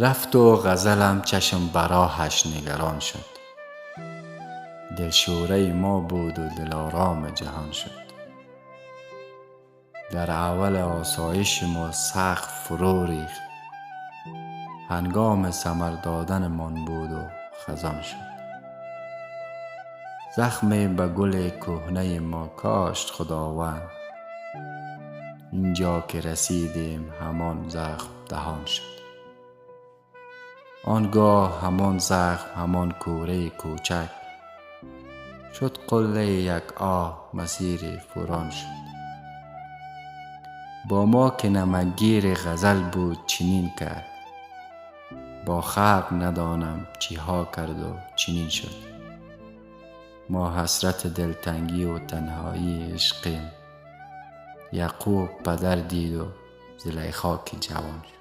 رفت و غزلم چشم براهش نگران شد. دلشوره ما بود و دلارام جهان شد. در اول آسایش ما سقف فرو ریخت. هنگام ثمر دادن من بود و خزان شد. زخم به گل کهنه ما کاشت خداوند. اینجا که رسیدیم همان زخم دهان شد. آنگاه همان زخم همان کوره کوچک شد قله یک آه مسیر فوران شد. با ما که نمکگیر غزل بود چنین کرد. با خلق ندانم چیها کرد و چنین شد. ما حسرت دلتنگی و تنهایی عشقیم. یعقوب پدر دید و زلیخا که جوان شد.